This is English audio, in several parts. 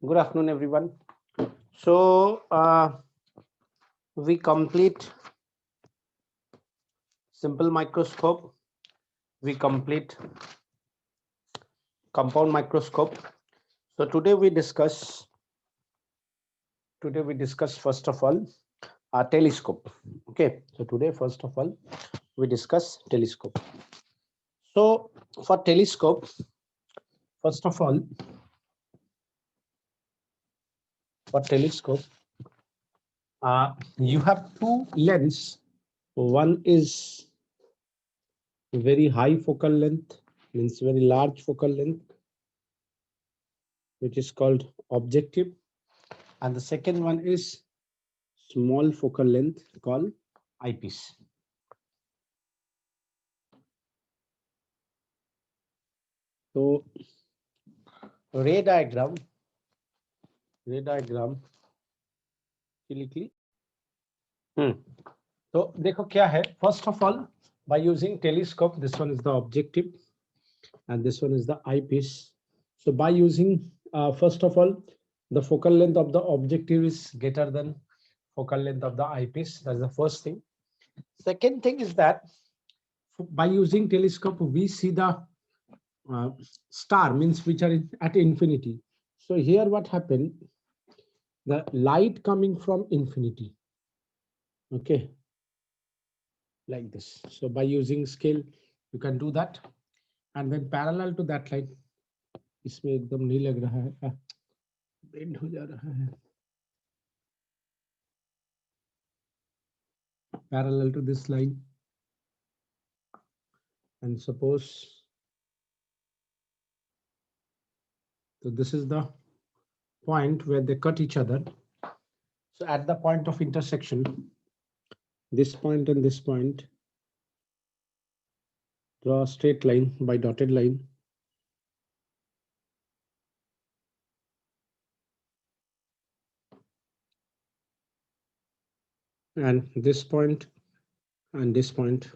Good afternoon, everyone. So we complete simple microscope. We complete compound microscope. So today we discuss. First of all a telescope. Okay. So today first of all we discuss telescope. So for telescope, first of all, for telescope, you have two lens. One is very high focal length, means very large focal length, which is called objective, and the second one is small focal length called eyepiece. So ray diagram quickly तो देखो क्या है. First of all, by using telescope, this one is the objective and this one is the eyepiece. So by using first of all, the focal length of the objective is greater than focal length of the eyepiece. That's the first thing. Second thing is that by using telescope we see the star, means which are at infinity. So here what happened, the light coming from infinity, okay, like this. So by using scale you can do that, and then parallel to that light, इसमें एकदम नहीं लग रहा है, bend हो जा रहा है, parallel to this line, and suppose so this is the point where they cut each other. So at the point of intersection, this point and this point, draw a straight line by dotted line. And this point and this point,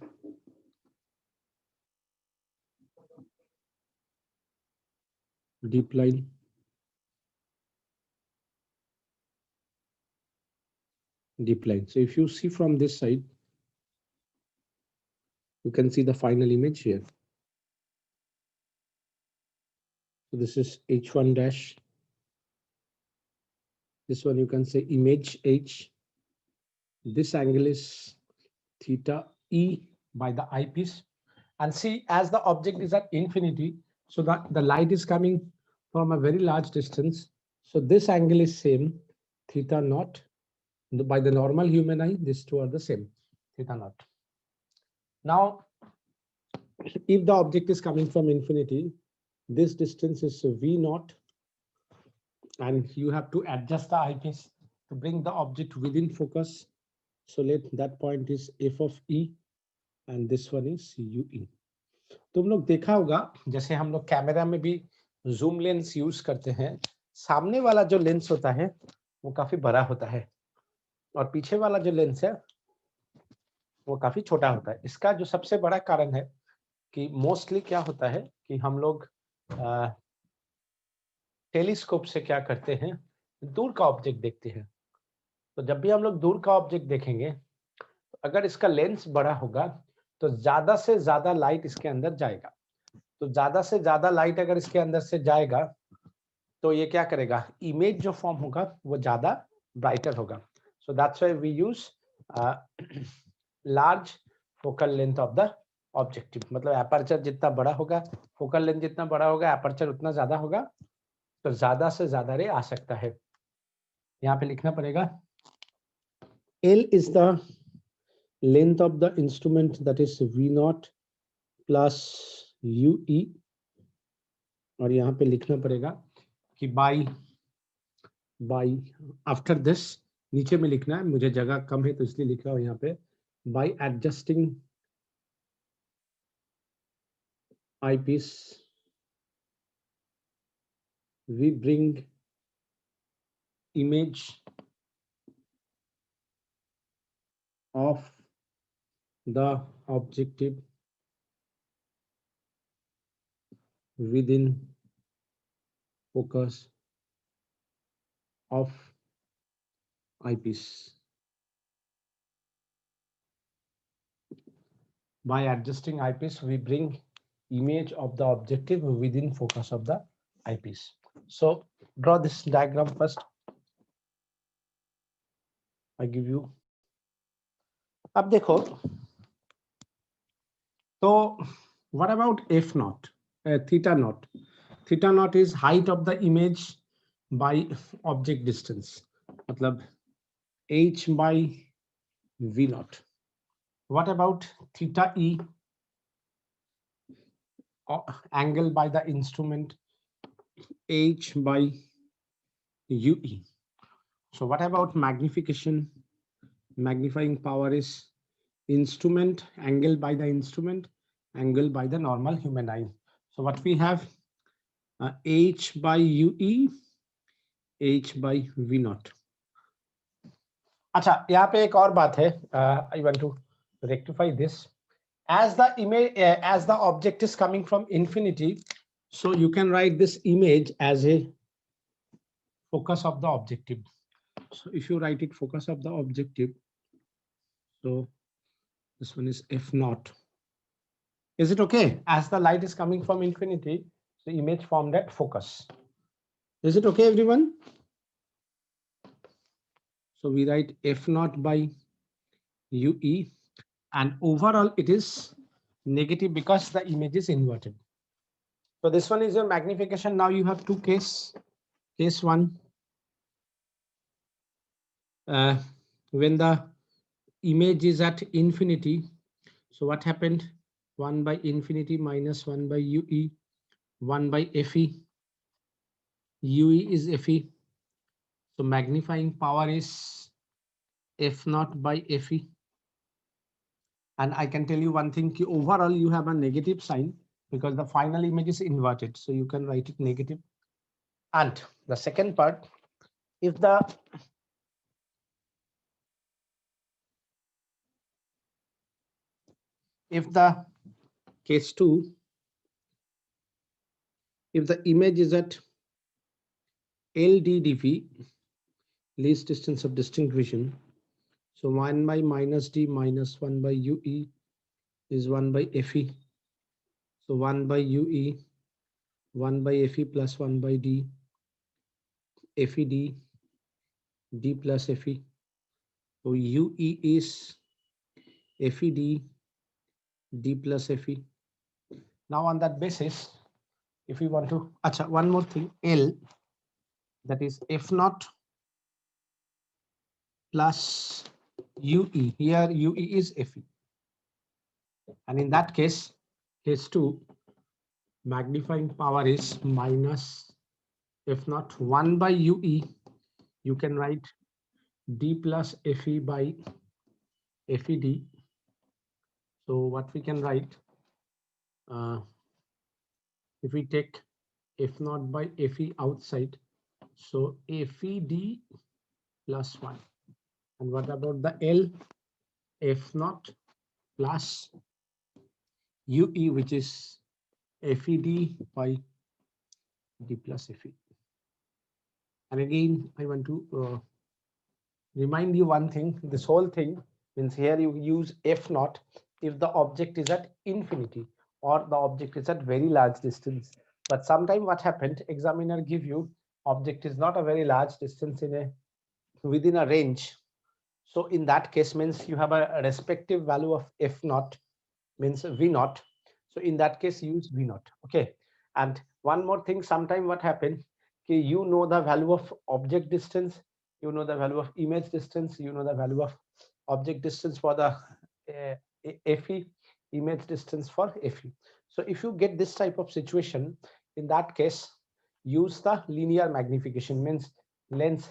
deep line. Deep line. So if you see from this side, you can see the final image here. So this is H1 dash. This one you can say image H. This angle is theta E by the eyepiece. And see, as the object is at infinity, so that the light is coming from a very large distance. So this angle is same, theta naught. By the normal human eye, these two are the same, theta naught. Now, if the object is coming from infinity, this distance is V naught, and you have to adjust the eyepiece to bring the object within focus. So let that point is f of E and this one is UE. तुम लोग देखा होगा, जैसे हम लोग camera में भी zoom lens use करते हैं, सामने वाला जो लेंस होता है वो काफी बड़ा होता है और पीछे वाला जो लेंस है वो काफी छोटा होता है. इसका जो सबसे बड़ा कारण है कि मोस्टली क्या होता है कि हम लोग टेलीस्कोप से क्या करते हैं, दूर का ऑब्जेक्ट देखते हैं. तो जब भी हम लोग दूर का ऑब्जेक्ट देखेंगे, तो अगर इसका लेंस बड़ा होगा तो ज्यादा से ज्यादा लाइट इसके अंदर जाएगा. तो ज्यादा से ज्यादा लाइट अगर इसके अंदर से जाएगा तो ये क्या करेगा, इमेज जो फॉर्म होगा वो ज्यादा ब्राइटर होगा. So that's why we use large focal length of the objective. मतलब एपर्चर जितना बड़ा होगा, फोकल लेंथ जितना बड़ा होगा, एपर्चर उतना ज्यादा होगा, तो ज्यादा से ज्यादा रे आ सकता है. यहाँ पे लिखना पड़ेगा L is the length of the instrument, that is V naught plus UE. और यहाँ पे लिखना पड़ेगा कि by after this, नीचे में लिखना है, मुझे जगह कम है तो इसलिए लिख रहा हूँ यहाँ पे, by adjusting eyepiece we bring image of the objective within focus of eyepiece. By adjusting eyepiece, we bring image of the objective within focus of the eyepiece. So draw this diagram first. I give you. अब देखो, so what about f naught, theta naught? Theta naught is height of the image by object distance, मतलब h by v naught. What about theta e, angle by the instrument, h by ue. So what about magnification? Magnifying power is instrument, angle by the instrument, angle by the normal human eye. So what we have, h by ue, h by v naught. अच्छा, यहाँ पे एक और बात है, I want to rectify this. As the image, as the object is coming from infinity, so you can write this image as a focus of the objective. So if you write it focus of the objective, so this one is f naught. Is it okay? As the light is coming from infinity, the image formed at focus. Is it okay, everyone? So we write f naught by ue, and overall it is negative because the image is inverted. So this one is your magnification. Now you have two cases. Case one, when the image is at infinity, so what happened? 1 by infinity minus 1 by ue, 1 by fe. ue is fe. So magnifying power is f naught by fe. And I can tell you one thing, overall you have a negative sign because the final image is inverted. So you can write it negative. And the second part, if the case 2, if the image is at LDDV, least distance of distinct vision, so 1 by minus d minus 1 by ue is 1 by fe. So 1 by ue, 1 by fe plus 1 by d, fed, d plus fe. So ue is fed, d plus fe. Now on that basis, if we want to, one more thing, L, that is f naught plus ue. Here ue is fe. And in that case, case 2, magnifying power is minus f naught 1 by ue. You can write d plus fe by fed. So what we can write, if we take f naught by fe outside, so fed plus 1. And what about the L? F naught plus ue, which is fed by d plus fe. And again, I want to remind you one thing. This whole thing means here you use f naught if the object is at infinity or the object is at very large distance. But sometime what happened, examiner give you object is not a very large distance within a range. So in that case means you have a respective value of f naught, means v naught. So in that case use v naught. Okay. And one more thing, sometime what happened, you know the value of object distance, you know the value of image distance, you know the value of object distance for the fe, image distance for fe. So if you get this type of situation, in that case use the linear magnification, means lens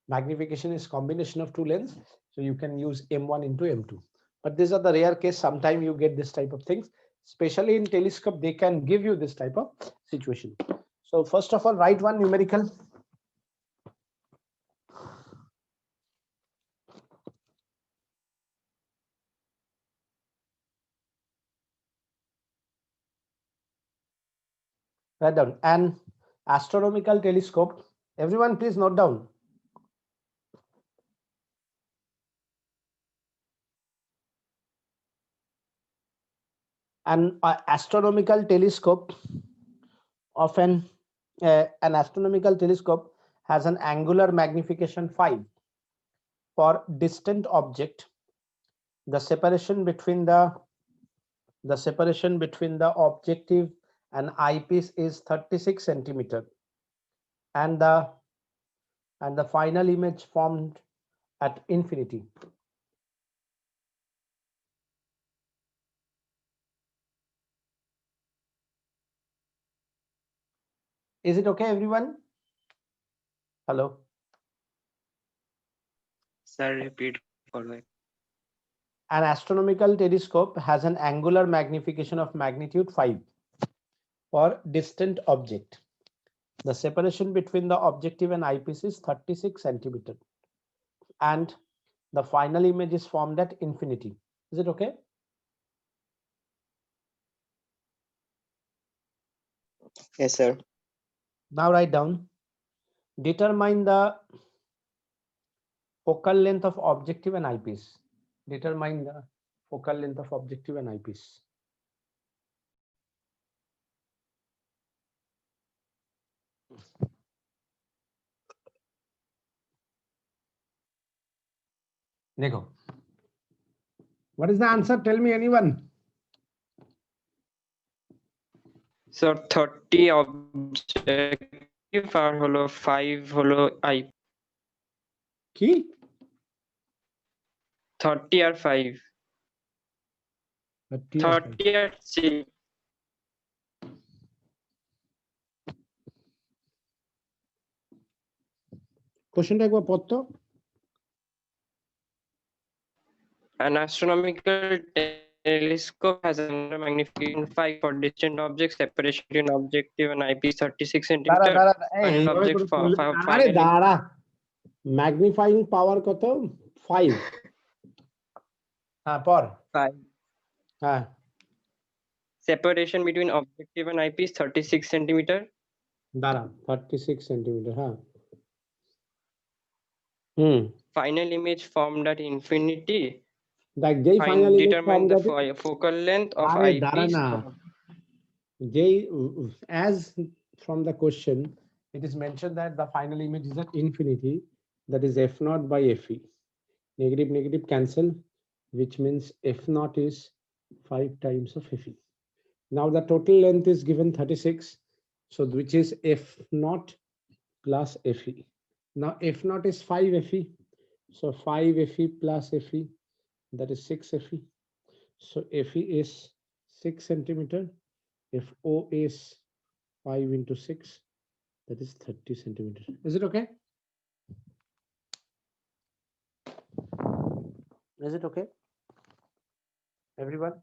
magnification is combination of two lens, so you can use m1 into m2. But these are the rare case. Sometimes you get this type of things, especially in telescope they can give you this type of situation. So first of all, write one numerical. Write down. An astronomical telescope Everyone, please note down. An astronomical telescope of an astronomical telescope has an angular magnification 5. For distant object, the separation between the objective and eyepiece is 36 centimeter, and the final image formed at infinity. Is it okay, everyone? Hello. Sir, repeat for that. An astronomical telescope has an angular magnification of magnitude 5 for distant object. The separation between the objective and eyepiece is 36 centimeter, and the final image is formed at infinity. Is it okay? Yes, sir. Now write down. Determine the focal length of objective and eyepiece. Determine the focal length of objective and eyepiece. Dekho. What is the answer? Tell me, anyone. So 30 objective আর হলো 5 হলো I. কি? 30 আর 5. 30 আর 6. কোশ্চেনটা একবার পড় তো। An astronomical telescope has a magnification 5 for distant objects. Separation between objective and eyepiece 36 দাঁড়া centimeter. দাঁড়া, Final এইভাবে object করে পড়লে- আরে finally দাঁড়া, ম্যাগনিফাইং পাওয়ার কত? 5। হ্যাঁ পর। 5. হ্যাঁ Separation between objective and eyepiece 36 centimeter. দাঁড়া, 36 সেন্টিমিটার। হ্যাঁ Final image formed at infinity. দেখ, যেই final image Determine form the focal length of আরে দাঁড়া eyepiece. না, যেই as from the question it is mentioned that the final image is at infinity, that is f naught by fe. Negative negative cancel, which means f naught is 5 times of fe. Now the total length is given 36, so which is f naught plus fe. Now f naught is 5 fe, so 5 fe plus fe, that is 6 fe. So fe is 6 centimeter. FO is 5 into 6, that is 30 centimeters. Is it okay? Is it okay, everyone?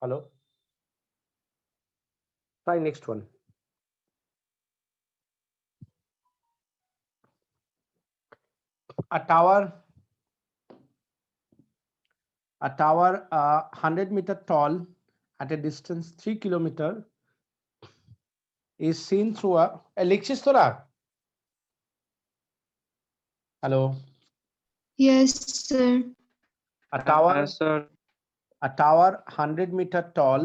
Hello. Try next one. A tower 100 meter tall at a distance 3 kilometer is seen through a লিখছিস তোরা? Hello. Yes, sir. A tower Sir. A tower 100 meter tall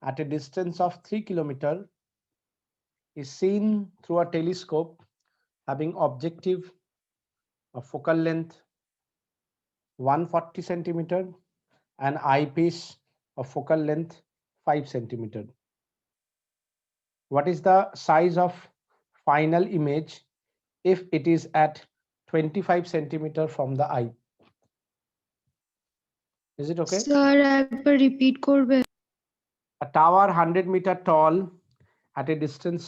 at a distance of 3 kilometer is seen through a telescope having objective of focal length 140 centimeter and eyepiece of focal length 5 centimeter. What is the size of final image if it is at 25 centimeter from the eye? Is it okay? Sir, একবার repeat করবে? A tower 100 meter tall at a distance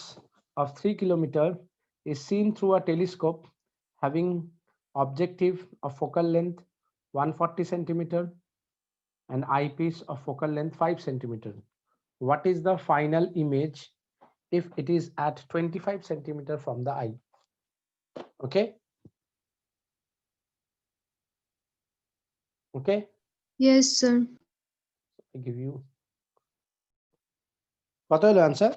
of 3 kilometer is seen through a telescope having objective of focal length 140 centimeter and eyepiece of focal length 5 centimeter. What is the final image if it is at 25 centimeter from the eye? Okay. Okay. Yes, sir. I give you. কত হলো answer?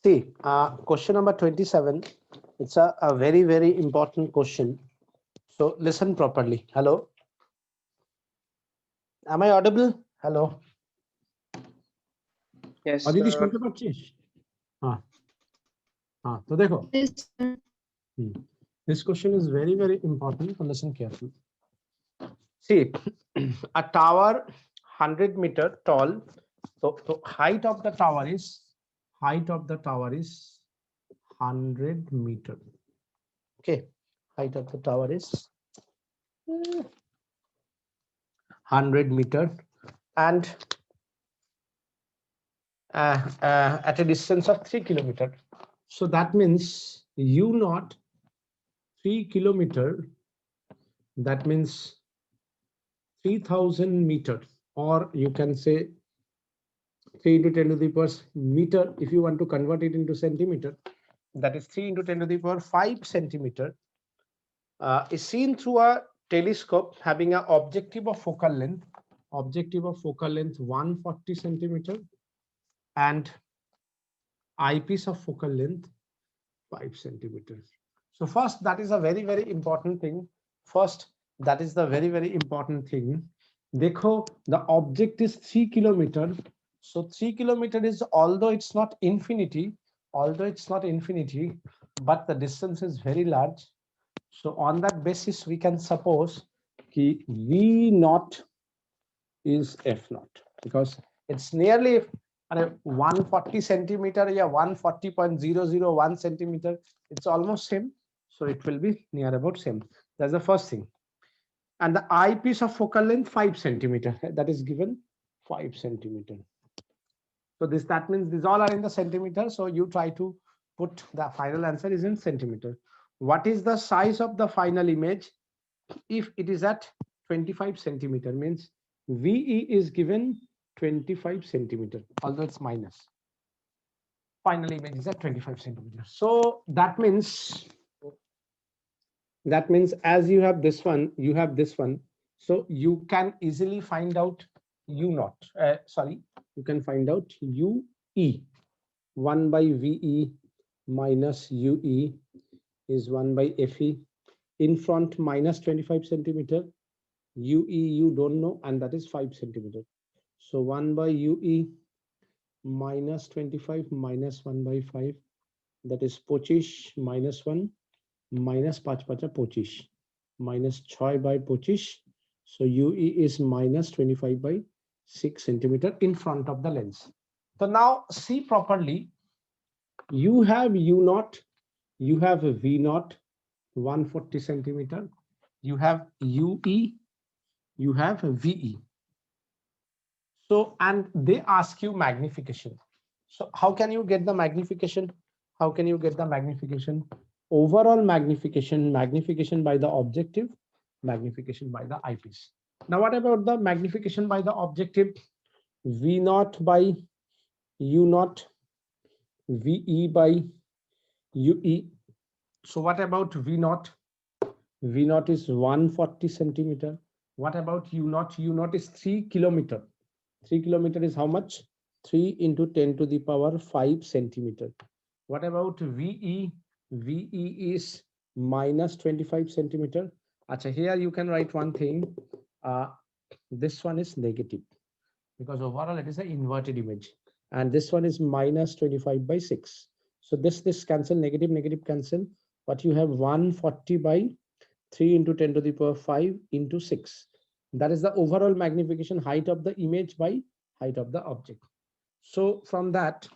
See, question number 27. It's a very, very important question. So listen properly. Hello. Am I audible? Hello. Yes, Aditi sir. শুনতে পাচ্ছিস? হ্যাঁ হ্যাঁ তো দেখো, Yes, sir. this question is very, very important. So listen carefully. See, a tower 100-meter tall. So height of the tower is 100 meter. Okay, height of the tower is 100 meter, and at a distance of 3 kilometer. So that means u naught 3 kilometer. That means 3000 meter, or you can say 3 into 10 to the power meter. If you want to convert it into centimeter, that is 3 into 10 to the power 5 centimeter, is seen through a telescope having an objective of focal length 140 centimeter and eyepiece of focal length 5 centimeters. So first, that is a very, very important thing. Dekho, the object is 3 kilometer. So 3 kilometer is, although it's not infinity, but the distance is very large. So on that basis, we can suppose ki V naught is F naught, because it's nearly 140 centimeter, yeah, 140.001 centimeter. It's almost same. So it will be near about same. That's the first thing. And the eyepiece of focal length 5 centimeter, that is given 5 centimeter. So that means these all are in the centimeter. So you try to put the final answer is in centimeter. What is the size of the final image? If it is at 25 centimeter, means VE is given 25 centimeter, although it's minus. Final image is at 25 centimeters. So that means as you have this one, you have this one. So you can easily find out U naught. You can find out UE. 1 by VE minus UE is 1 by FE. In front minus 25 centimeter. UE you don't know, and that is 5 centimeter. So 1 by UE minus 25 minus 1 by 5, that is 25 minus 1 minus 5 pacha 25 minus 6 by 25. So UE is minus 25 by 6 centimeter in front of the lens. So now see properly. You have U naught, you have V naught 140 centimeter, you have UE, you have VE. So, and they ask you magnification. So how can you get the magnification? Overall magnification by the objective, magnification by the eyepiece. Now what about the magnification by the objective? V naught by U naught, VE by UE. So what about V naught? V naught is 140 centimeter. What about U naught? U naught is 3 kilometer. 3 kilometer is how much? 3 into 10 to the power 5 centimeter. What about VE? VE is minus 25 centimeter. Achha, here you can write one thing. This one is negative, because overall it is an inverted image. And this one is minus 25 by 6. So this cancel, negative cancel. But you have 140 by 3 into 10 to the power 5 into 6. That is the overall magnification, height of the image by height of the object. So from that,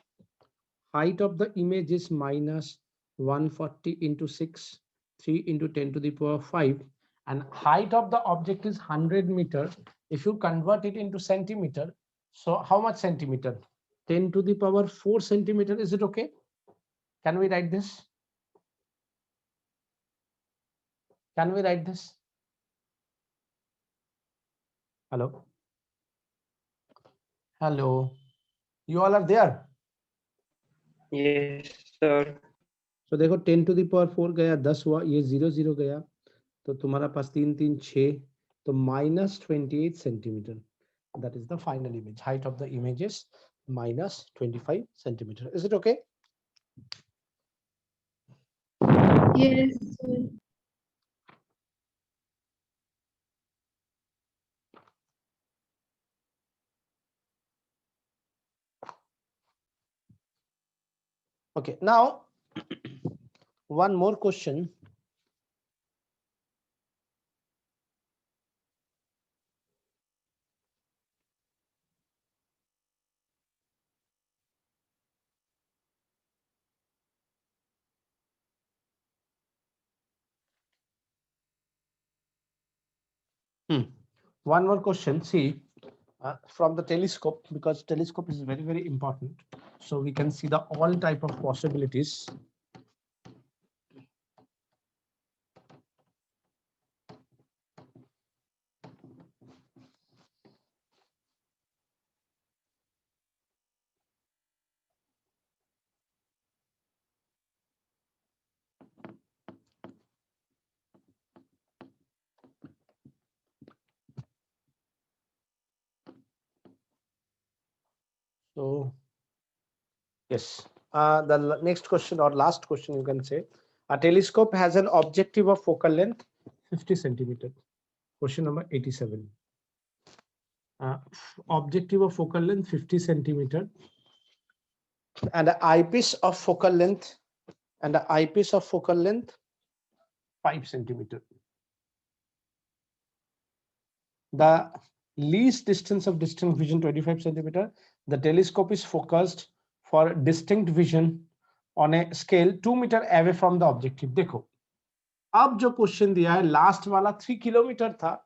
height of the image is minus 140 into 6, 3 into 10 to the power 5. And height of the object is 100 meter. If you convert it into centimeter, so how much centimeter? 10 to the power 4 centimeter. Is it okay? Can we write this? Hello? You all are there? Yes, sir. So देखो 10 to the power 4 गया, 10 हुआ, ये 0 0 गया, तो तुम्हारा पास 3 3 6, तो minus 28 centimeter. That is the final image. Height of the image is minus 25 centimeter. Is it okay? Yes, sir. Okay, now one more question. One more question. See, from the telescope, because telescope is very, very important. So we can see the all type of possibilities. So yes, the next question or last question you can say, a telescope has an objective of focal length 50 centimeter. Question number 87. Objective of focal length 50 centimeter and the eyepiece of focal length 5 centimeter. The least distance of distinct vision 25 centimeter. The telescope is focused for distinct vision on a scale 2 meter away from the objective. देखो अब जो question दिया है last वाला 3 kilometre था.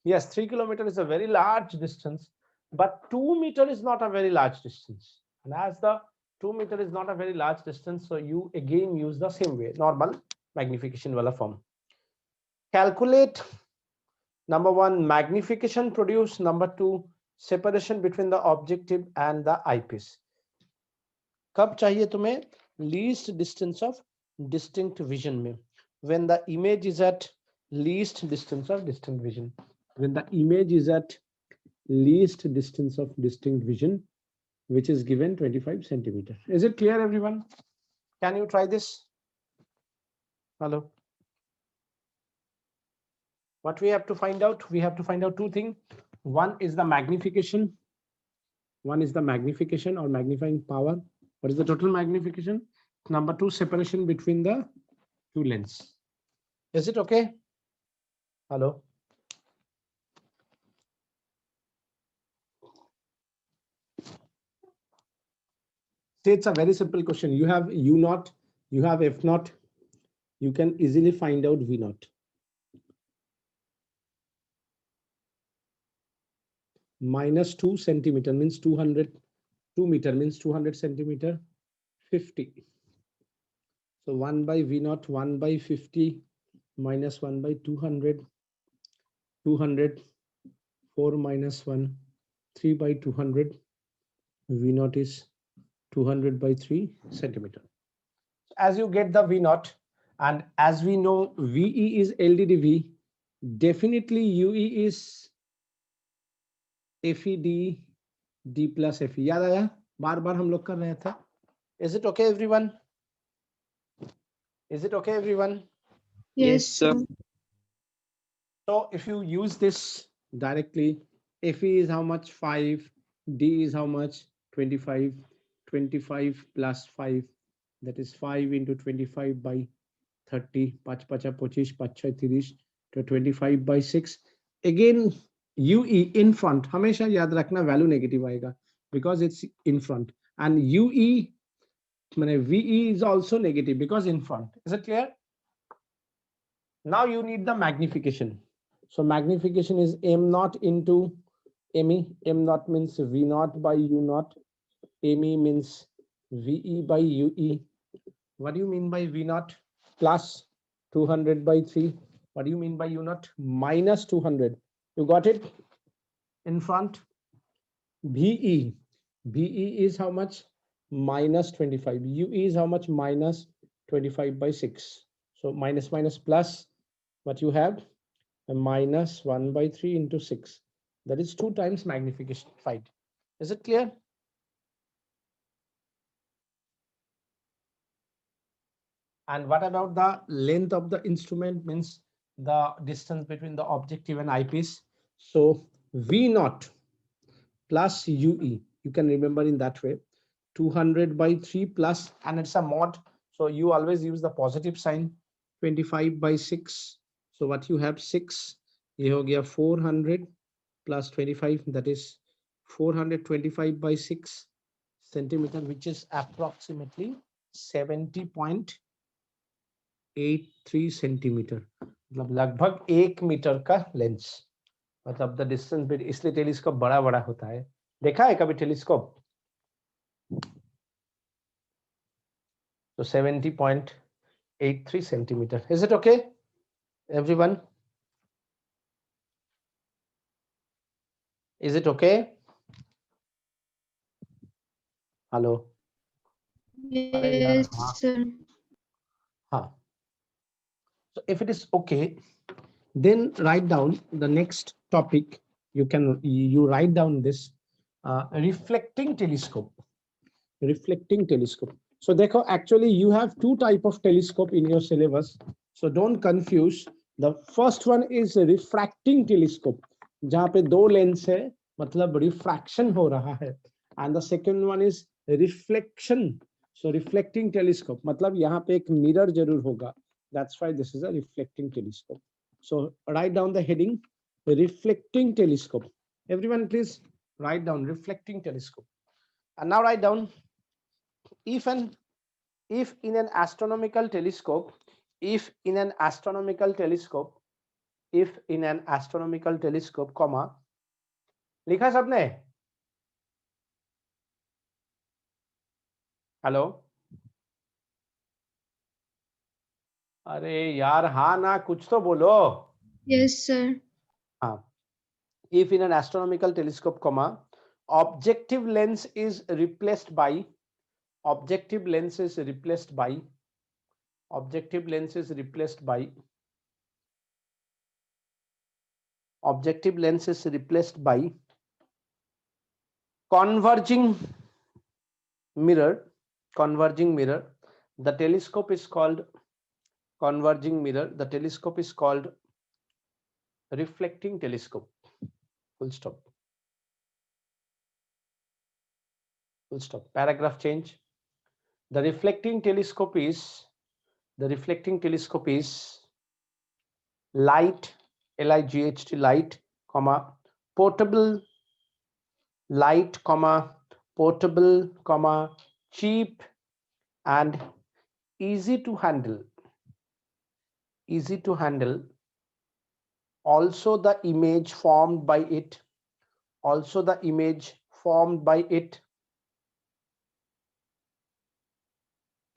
Yes, 3 kilometer is a very large distance, but 2 meter is not a very large distance. And as the 2 meter is not a very large distance, so you again use the same way, normal magnification wala form. Calculate number one, magnification produce. Number two, separation between the objective and the eyepiece. कब चाहिए तुम्हें? Least distance of distinct vision में. When the image is at least distance of distinct vision. When the image is at least distance of distinct vision, which is given 25 centimeter. Is it clear, everyone? Can you try this? Hello. What we have to find out? We have to find out two things. One is the magnification. One is the magnification or magnifying power. What is the total magnification? Number two, separation between the two lenses. Is it okay? Hello. See, it's a very simple question. You have U naught, you have F naught. You can easily find out V naught. Minus 2 centimeter means 200. 2 meter means 200 centimeter. 50. So 1 by V naught, 1 by 50 minus 1 by 200. 200. 4 minus 1. 3 by 200. V naught is 200 by 3 centimeter. As you get the V naught, and as we know VE is LDDV, definitely UE is FED D plus FE. याद आया? बार बार हम लोग कर रहे थे. Is it okay, everyone? Is it okay, everyone? Yes, sir. So if you use this directly, FE is how much? 5. D is how much? 25. 25 plus 5. That is 5 into 25 by 30. 5 5 25, 5 6 30. तो 25 by 6. Again, UE in front. हमेशा याद रखना value negative आएगा because it's in front. And UE, माने VE is also negative because in front. Is it clear? Now you need the magnification. So magnification is M naught into ME. M naught means V naught by U naught. ME means VE by UE. What do you mean by V naught? Plus 200 by 3. What do you mean by U naught? Minus 200. You got it? In front. VE. VE is how much? Minus 25. UE is how much? Minus 25 by 6. So minus minus plus what you have? A minus 1 by 3 into 6. That is 2 times magnification. 5. Is it clear? And what about the length of the instrument? Means the distance between the objective and eyepiece. So V naught plus UE, you can remember in that way, 200 by 3 plus, and it's a mod, so you always use the positive sign, 25 by 6. So what you have 6, ye ho gaya 400 plus 25, that is 425 by 6 centimeter, which is approximately 70.83 centimetre, मतलब लगभग 1 metre का lens, मतलब the distance between, इसलिए telescope बड़ा बड़ा होता है। देखा है कभी टेलीस्कोप? तो 70.83 centimeter. Is it okay, everyone? Is it okay? Hello. Yes, sir. Huh. So if it is okay, then write down the next topic. You write down this reflecting telescope. Reflecting telescope. So देखो, actually you have two type of telescope in your syllabus. So don't confuse. The first one is a refracting telescope, जहाँ पे दो lens है, मतलब refraction हो रहा है. And the second one is reflection. So reflecting telescope, मतलब यहाँ पे एक mirror जरूर होगा. That's why this is a reflecting telescope. So write down the heading, reflecting telescope. Everyone please write down reflecting telescope. And now write down, if in an astronomical telescope, if in an astronomical telescope, comma, लिखा सबने? Hello, अरे यार हाँ ना, कुछ तो बोलो. Yes, sir. हाँ, if in an astronomical telescope, comma, objective lens is replaced by, objective lens is replaced by, objective lens is replaced by, objective lens is replaced by converging mirror, converging mirror. The telescope is called converging mirror. The telescope is called reflecting telescope. Full stop. Full stop. Paragraph change. The reflecting telescope is, the reflecting telescope is light, L-I-G-H-T, light, comma, portable, light, comma, portable, comma, cheap and easy to handle. Easy to handle. Also the image formed by it, also the image formed by it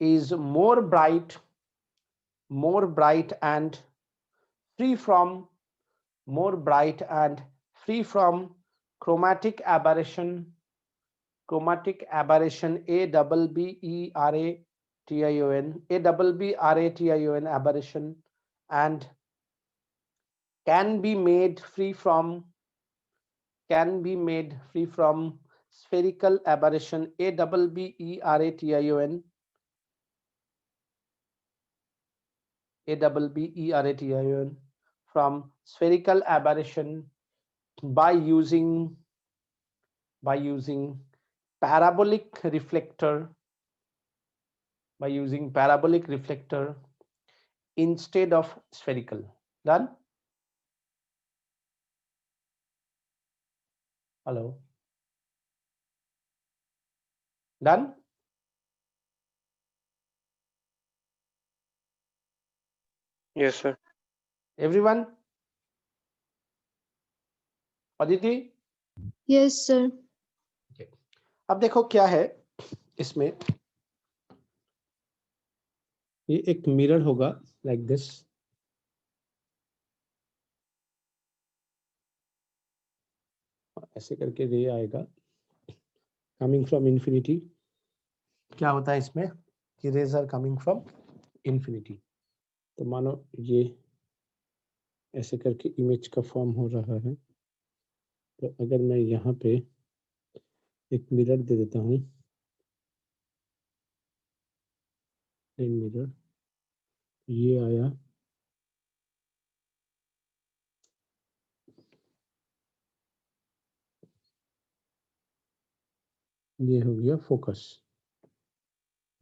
is more bright and free from, more bright and free from chromatic aberration, chromatic aberration, A-B-B-E-R-A-T-I-O-N, A-B-B-R-A-T-I-O-N, aberration, and can be made free from, can be made free from spherical aberration, A-B-B-E-R-A-T-I-O-N, A-B-B-E-R-A-T-I-O-N, from spherical aberration by using parabolic reflector, by using parabolic reflector instead of spherical. Done? Hello? Done? Yes, sir. Everyone? Aditi? Yes, sir. Okay. अब देखो क्या है इसमें, ये एक mirror होगा like this, ऐसे करके रे आएगा कमिंग फ्रॉम इंफिनिटी. क्या होता है इसमें कि rays are coming from infinity. तो मानो ये ऐसे करके इमेज का फॉर्म हो रहा है. तो अगर मैं यहाँ पे एक मिरर दे देता हूँ, मिरर ये आया, ये हो गया फोकस।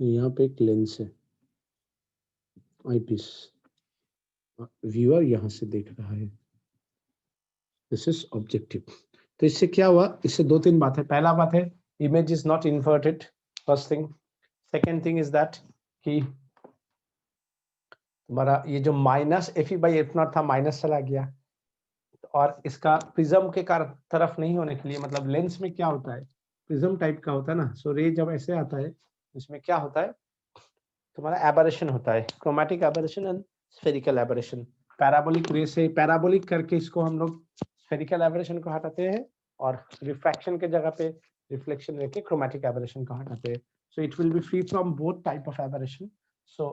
यहाँ पे एक लेंस है, आईपीस, व्यूअर यहाँ से देख रहा है, दिस इज ऑब्जेक्टिव। तो इससे क्या हुआ, इससे दो तीन बात है। पहला बात है image is not inverted, first thing. Second thing is that कि तुम्हारा ये जो minus F by F not था, माइनस चला गया, और इसका प्रिज्म के तरफ नहीं होने के लिए, मतलब लेंस में क्या होता है, प्रिज्म टाइप का होता है ना, सो रे जब ऐसे आता है, इसमें क्या होता है, तुम्हारा एबरेशन होता है, chromatic aberration and spherical aberration. Parabolic रे से पैराबोलिक करके इसको हम लोग स्फेरिकल एबरेशन को हटाते हैं, और रिफ्रैक्शन के जगह पे रिफ्लेक्शन लेके क्रोमैटिक एबरेशन को हटाते हैं। So it will be free from both type of aberration. So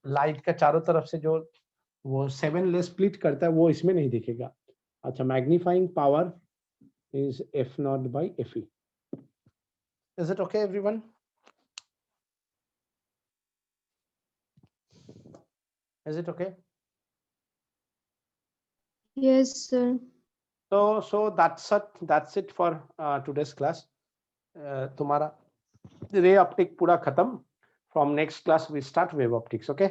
light का चारों तरफ से जो वो 7 ले स्प्लिट करता है, वो इसमें नहीं दिखेगा। अच्छा, magnifying power is f naught by fe. Is it okay, everyone? Is it okay? Yes, sir. So that's it for today's class. तुम्हारा रे ऑप्टिक पूरा खत्म। From next class we start wave optics. Okay?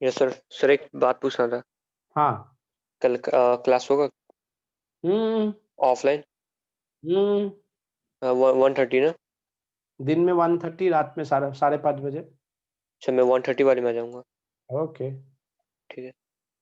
Yes sir. Sir एक बात पूछना था, हाँ। कल क्लास होगा ऑफलाइन? 1:30 ना? दिन में 1:30, रात में 5:30 बजे। अच्छा, मैं 1:30 वाले में आ जाऊंगा। ओके। ठीक है।